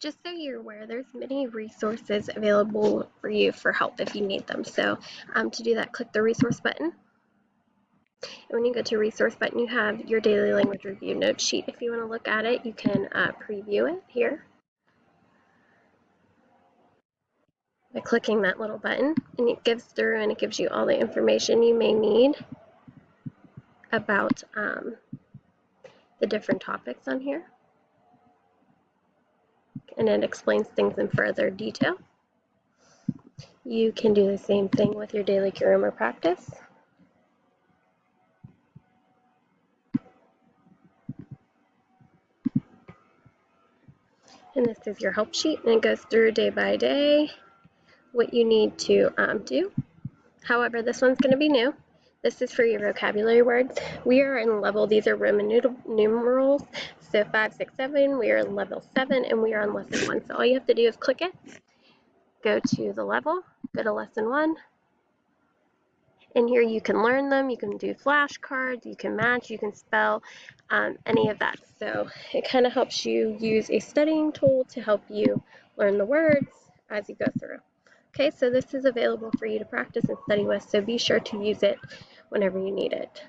Just so you're aware, there's many resources available for you for help if you need them. So to do that, click the resource button. And when you go to resource button, you have your daily language review note sheet. If you want to look at it, you can preview it here by clicking that little button, and it gives through and it gives you all the information you may need about the different topics on here, and it explains things in further detail. You can do the same thing with your daily grammar practice. And this is your help sheet, and it goes through day by day what you need to do. However, this one's going to be new. This is for your vocabulary words. We are in level, these are Roman numerals, so 5, 6, 7. We are in level 7, and we are on lesson 1. So all you have to do is click it, go to the level, go to lesson 1. In here you can learn them, you can do flashcards, you can match, you can spell, any of that. So it kind of helps you use a studying tool to help you learn the words as you go through. Okay, so this is available for you to practice and study with, so be sure to use it whenever you need it.